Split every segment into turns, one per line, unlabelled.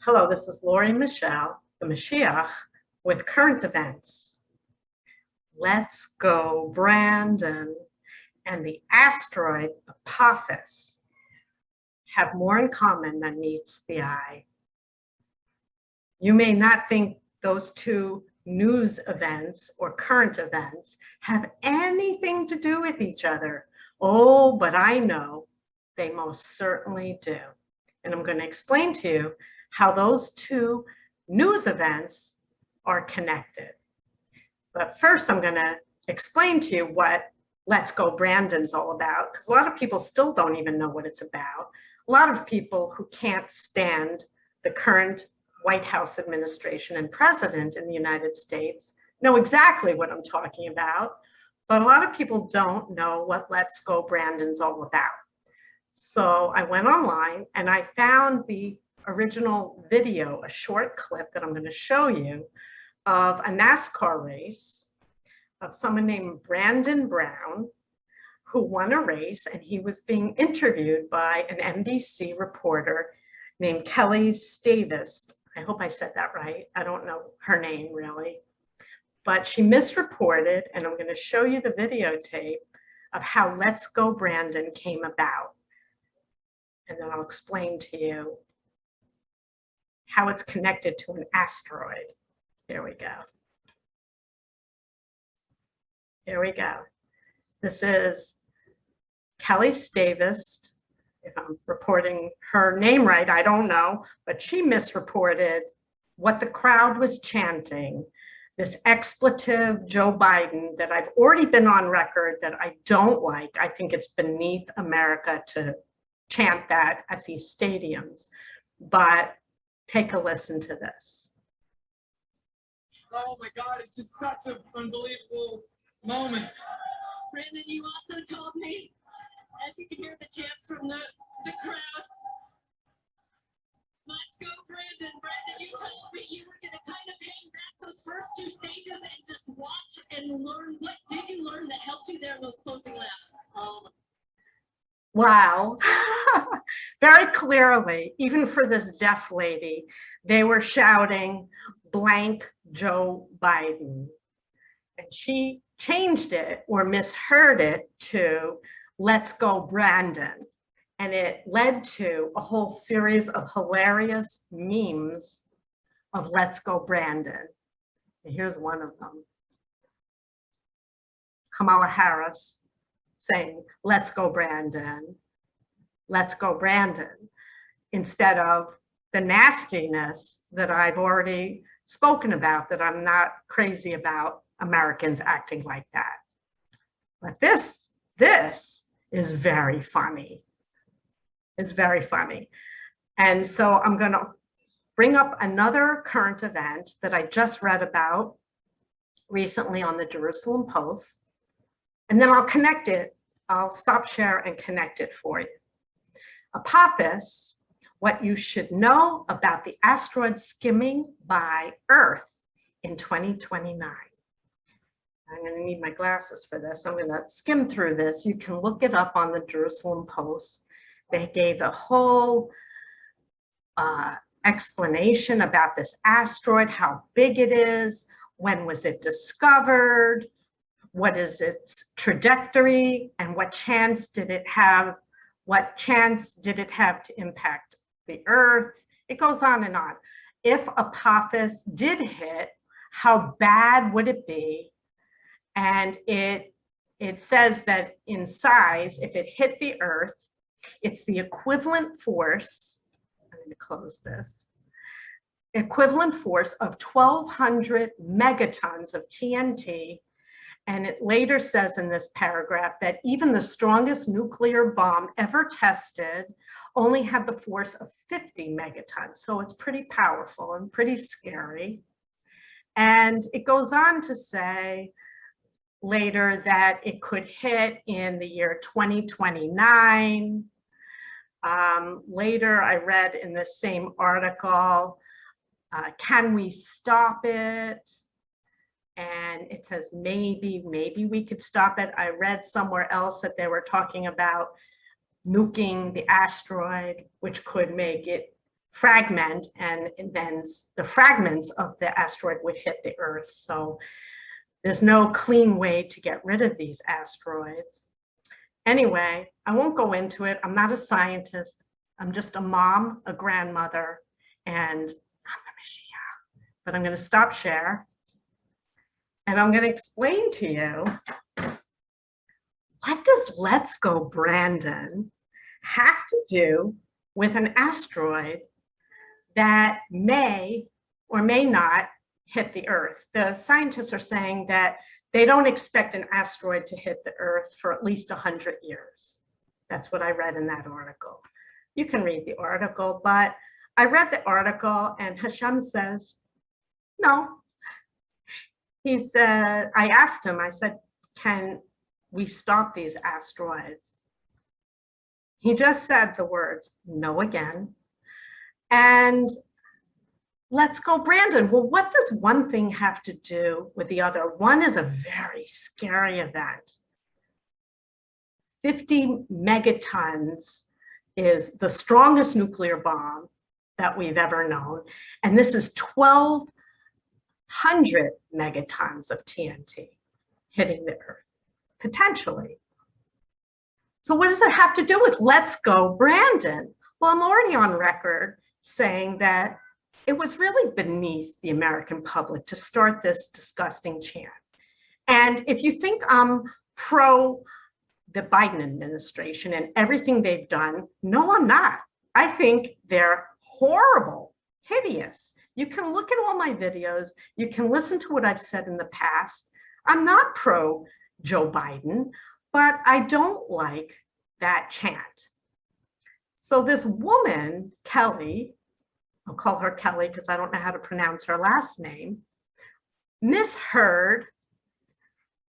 Hello, this is Lori Michelle, the Moshiach, with current events. Let's go, Brandon and the asteroid Apophis have more in common than meets the eye. You may not think those two news events or current events have anything to do with each other. Oh, but I know they most certainly do. And I'm going to explain to you how those two news events are connected. But first, I'm going to explain to you what Let's Go Brandon's all about, because a lot of people still don't even know what it's about. A lot of people who can't stand the current White House administration and president in the United States know exactly what I'm talking about, but a lot of people don't know what Let's Go Brandon's all about. So I went online and I found the original video, a short clip that I'm going to show you of a NASCAR race of someone named Brandon Brown, who won a race, and he was being interviewed by an NBC reporter named Kelly Stavist. I hope I said that right. I don't know her name really, but she misreported, and I'm going to show you the videotape of how Let's Go Brandon came about. And then I'll explain to you how it's connected to an asteroid. There we go. Here we go. This is Kelly Stavist. If I'm reporting her name right, I don't know, but she misreported what the crowd was chanting, this expletive Joe Biden that I've already been on record that I don't like. I think it's beneath America to chant that at these stadiums, but take a listen to this.
Oh my God, it's just such an unbelievable moment.
Brandon, you also told me, as you can hear the chants from the crowd, let's go, Brandon. Brandon, you told me you were going to kind of hang back those first two stages and just watch and learn. What did you learn that helped you there in those closing laps?
Wow. Very clearly, even for this deaf lady, they were shouting blank Joe Biden. And she changed it or misheard it to Let's Go Brandon. And it led to a whole series of hilarious memes of Let's Go Brandon. And here's one of them. Kamala Harris saying, let's go, Brandon. Let's go, Brandon, instead of the nastiness that I've already spoken about, that I'm not crazy about Americans acting like that. But this is very funny. It's very funny. And so I'm going to bring up another current event that I just read about recently on the Jerusalem Post. And then I'll connect it. I'll stop share and connect it for you. Apophis, what you should know about the asteroid skimming by Earth in 2029. I'm going to need my glasses for this. I'm going to skim through this. You can look it up on the Jerusalem Post. They gave a whole explanation about this asteroid, how big it is, when was it discovered, what is its trajectory, and what chance did it have to impact the Earth? It goes on and on. If Apophis did hit, how bad would it be? And it says that in size, if it hit the Earth, it's the equivalent force, I'm going to close this, equivalent force of 1,200 megatons of TNT. And it later says in this paragraph that even the strongest nuclear bomb ever tested only had the force of 50 megatons. So it's pretty powerful and pretty scary. And it goes on to say later that it could hit in the year 2029. Later, I read in the same article, can we stop it? And it says, maybe we could stop it. I read somewhere else that they were talking about nuking the asteroid, which could make it fragment, and then the fragments of the asteroid would hit the Earth. So there's no clean way to get rid of these asteroids. Anyway, I won't go into it. I'm not a scientist. I'm just a mom, a grandmother, and I'm the Moshiach. But I'm going to stop share. And I'm going to explain to you, what does Let's Go Brandon have to do with an asteroid that may or may not hit the Earth? The scientists are saying that they don't expect an asteroid to hit the Earth for at least 100 years. That's what I read in that article. You can read the article, but I read the article and Hashem says, no. He said, I asked him, I said, can we stop these asteroids? He just said the words, no again. And let's go, Brandon. Well, what does one thing have to do with the other? One is a very scary event. 50 megatons is the strongest nuclear bomb that we've ever known. And this is 1,200 megatons of TNT hitting the Earth, potentially. So what does it have to do with Let's Go Brandon? Well, I'm already on record saying that it was really beneath the American public to start this disgusting chant. And if you think I'm pro the Biden administration and everything they've done, no, I'm not. I think they're horrible, hideous. You can look at all my videos. You can listen to what I've said in the past. I'm not pro Joe Biden, but I don't like that chant. So this woman, Kelly, I'll call her Kelly because I don't know how to pronounce her last name, misheard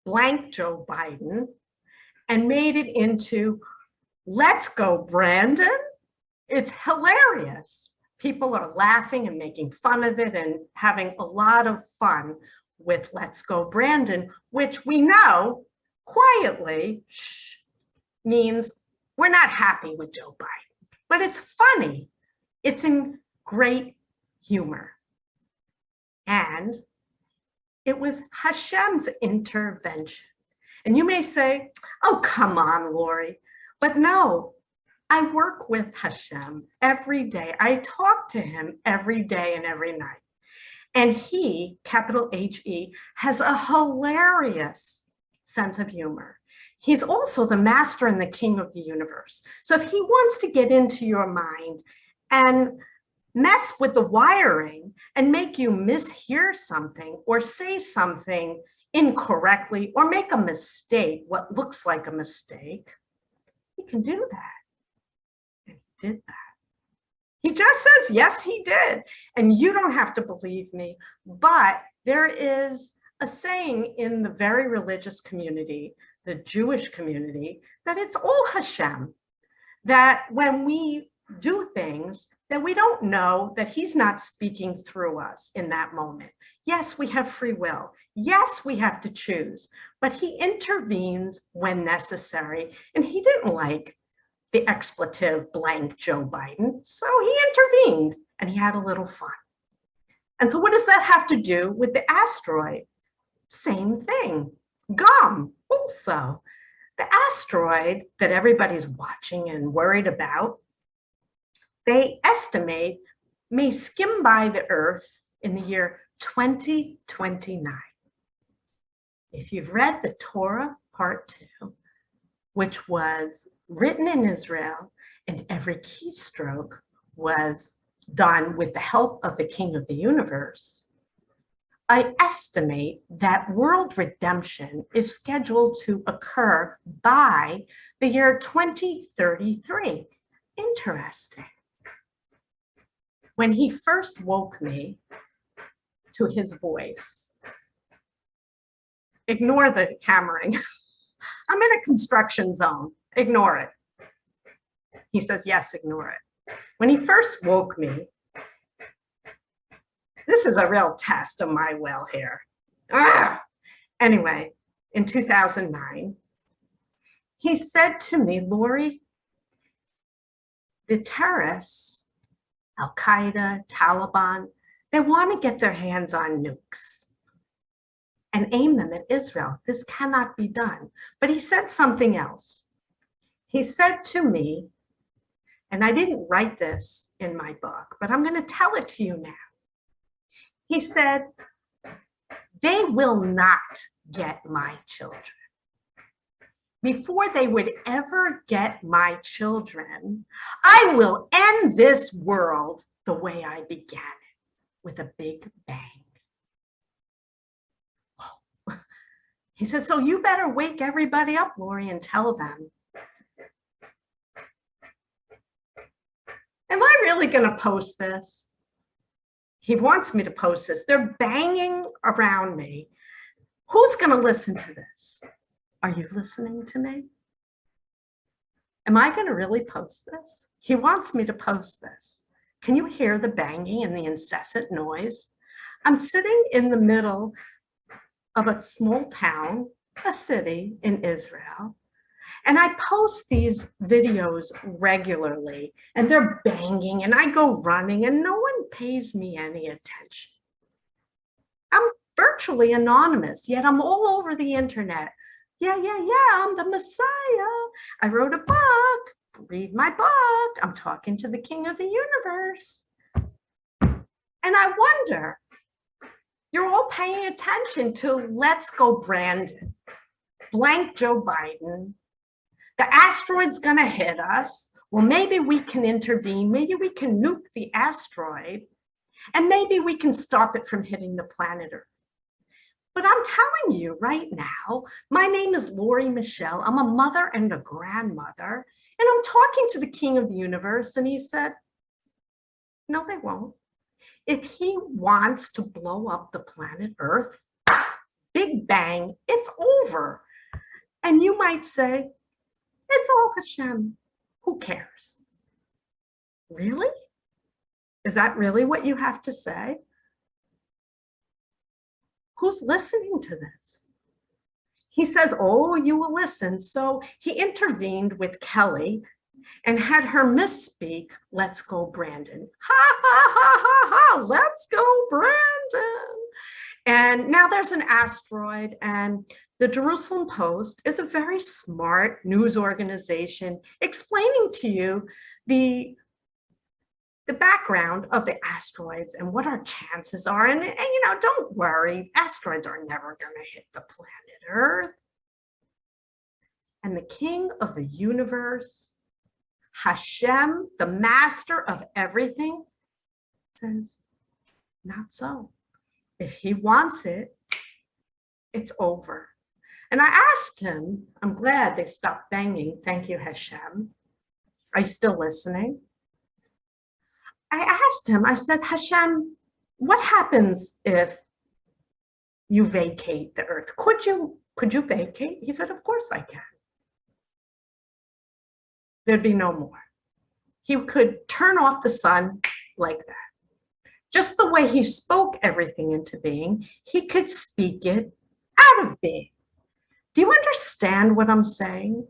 blank Joe Biden and made it into Let's Go Brandon. It's hilarious. People are laughing and making fun of it and having a lot of fun with Let's Go Brandon, which we know quietly means we're not happy with Joe Biden, but it's funny. It's in great humor. And it was Hashem's intervention. And you may say, oh, come on, Lori. But no, I work with Hashem every day. I talk to him every day and every night. And he, capital H-E, has a hilarious sense of humor. He's also the master and the king of the universe. So if he wants to get into your mind and mess with the wiring and make you mishear something or say something incorrectly or make a mistake, what looks like a mistake, he can do that. And he did that. He just says, yes, he did. And you don't have to believe me, but there is a saying in the very religious community, the Jewish community, that it's all Hashem, that when we do things that we don't know that he's not speaking through us in that moment. Yes, we have free will. Yes, we have to choose, but he intervenes when necessary. And he didn't like the expletive blank Joe Biden, so he intervened and he had a little fun. And so what does that have to do with the asteroid? Same thing. Gum also. The asteroid that everybody's watching and worried about, they estimate may skim by the Earth in the year 2029. If you've read the Torah Part 2, which was written in Israel, and every keystroke was done with the help of the King of the Universe, I estimate that world redemption is scheduled to occur by the year 2033. Interesting. When he first woke me to his voice, ignore the hammering. I'm in a construction zone. Ignore it. He says, yes, ignore it. When he first woke me, this is a real test of my will here. Anyway, in 2009, he said to me, Lori, the terrorists Al-Qaeda, Taliban, they want to get their hands on nukes and aim them at Israel. This cannot be done. But he said something else. He said to me, and I didn't write this in my book, but I'm going to tell it to you now. He said, they will not get my children. Before they would ever get my children, I will end this world the way I began it, with a big bang. He says, so you better wake everybody up, Lori, and tell them. Am I really going to post this? He wants me to post this. They're banging around me. Who's going to listen to this? Are you listening to me? Am I going to really post this? He wants me to post this. Can you hear the banging and the incessant noise? I'm sitting in the middle of a small town, a city in Israel, and I post these videos regularly, and they're banging, and I go running, and no one pays me any attention. I'm virtually anonymous, yet I'm all over the internet. Yeah, I'm the Messiah. I wrote a book. Read my book. I'm talking to the King of the universe. And I wonder, you're all paying attention to Let's Go Brandon, blank Joe Biden. The asteroid's gonna hit us. Well, maybe we can intervene. Maybe we can nuke the asteroid, and maybe we can stop it from hitting the planet Earth. But I'm telling you right now, my name is Lori Michelle. I'm a mother and a grandmother, and I'm talking to the King of the universe, and he said, no, they won't. If he wants to blow up the planet Earth, big bang, it's over. And you might say, it's all Hashem. Who cares? Really? Is that really what you have to say? Who's listening to this? He says, oh, you will listen. So he intervened with Kelly and had her misspeak, let's go, Brandon. Ha, ha, ha, ha, ha, let's go, Brandon. And now there's an asteroid, and the Jerusalem Post is a very smart news organization explaining to you the background of the asteroids and what our chances are. And you know, don't worry, asteroids are never going to hit the planet Earth. And the King of the universe, Hashem, the master of everything, says, not so. If he wants it, it's over. And I asked him, I'm glad they stopped banging. Thank you, Hashem. Are you still listening? I asked him, I said, Hashem, what happens if you vacate the earth? Could you vacate? He said, of course I can. There'd be no more. He could turn off the sun like that. Just the way he spoke everything into being, he could speak it out of being. Do you understand what I'm saying?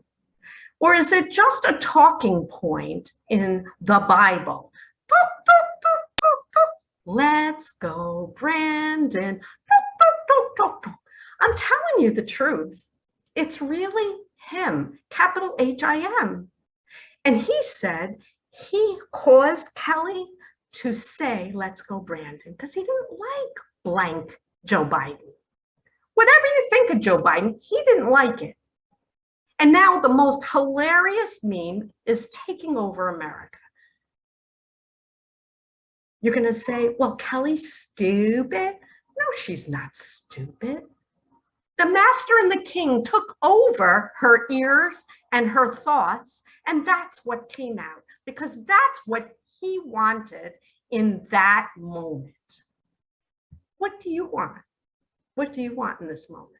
Or is it just a talking point in the Bible? Let's go, Brandon. I'm telling you the truth. It's really him, capital H-I-M. And he said he caused Kelly to say, let's go, Brandon, because he didn't like blank Joe Biden. Whatever you think of Joe Biden, he didn't like it. And now the most hilarious meme is taking over America. You're going to say, well, Kelly's stupid. No, she's not stupid. The master and the king took over her ears and her thoughts, and that's what came out, because that's what he wanted in that moment. What do you want? What do you want in this moment?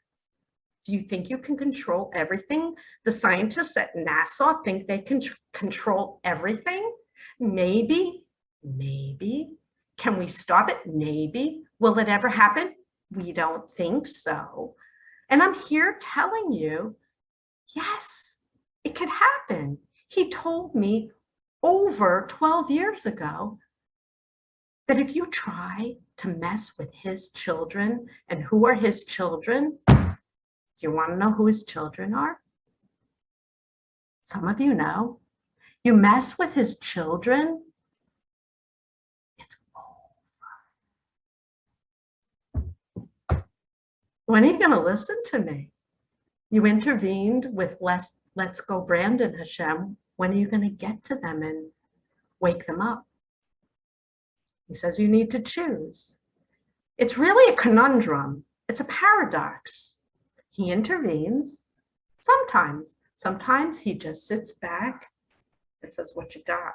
Do you think you can control everything? The scientists at NASA think they can control everything? Maybe. Maybe. Can we stop it? Maybe. Will it ever happen? We don't think so. And I'm here telling you, yes, it could happen. He told me over 12 years ago that if you try to mess with his children, and who are his children? Do you want to know who his children are? Some of you know. You mess with his children, it's over. When are you going to listen to me? You intervened with Let's Go Brandon, Hashem. When are you going to get to them and wake them up? He says you need to choose. It's really a conundrum. It's a paradox. He intervenes sometimes. Sometimes he just sits back and says, what you got?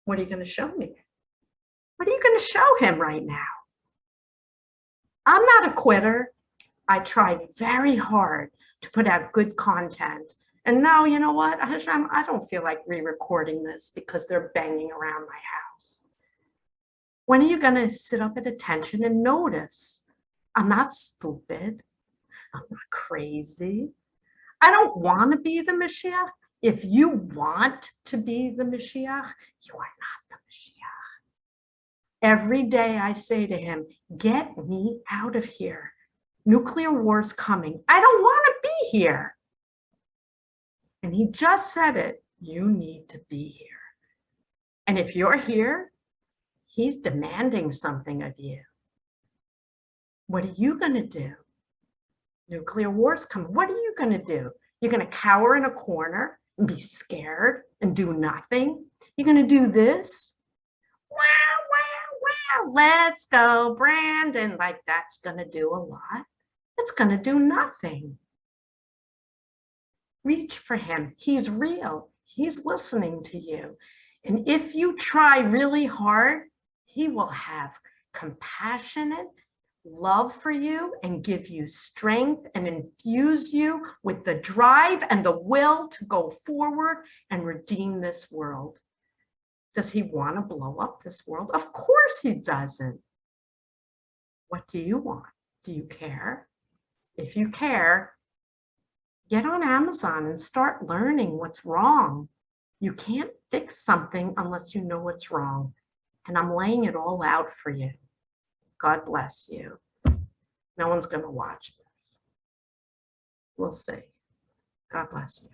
What are you going to show me? What are you going to show him right now? I'm not a quitter. I tried very hard to put out good content. And now, you know what, Hashem, I don't feel like re-recording this because they're banging around my house. When are you going to sit up at attention and notice? I'm not stupid. I'm not crazy. I don't want to be the Moshiach. If you want to be the Moshiach, you are not the Moshiach. Every day I say to him, get me out of here. Nuclear war's coming. I don't want to be here. And he just said it. You need to be here. And if you're here, he's demanding something of you. What are you going to do? Nuclear war's coming. What are you going to do? You're going to cower in a corner and be scared and do nothing? You're going to do this? Wow, wow, wow. Let's go, Brandon. Like that's going to do a lot. It's going to do nothing. Reach for him. He's real. He's listening to you. And if you try really hard, he will have compassionate love for you and give you strength and infuse you with the drive and the will to go forward and redeem this world. Does he want to blow up this world? Of course he doesn't. What do you want? Do you care? If you care, get on Amazon and start learning what's wrong. You can't fix something unless you know what's wrong. And I'm laying it all out for you. God bless you. No one's going to watch this. We'll see. God bless you.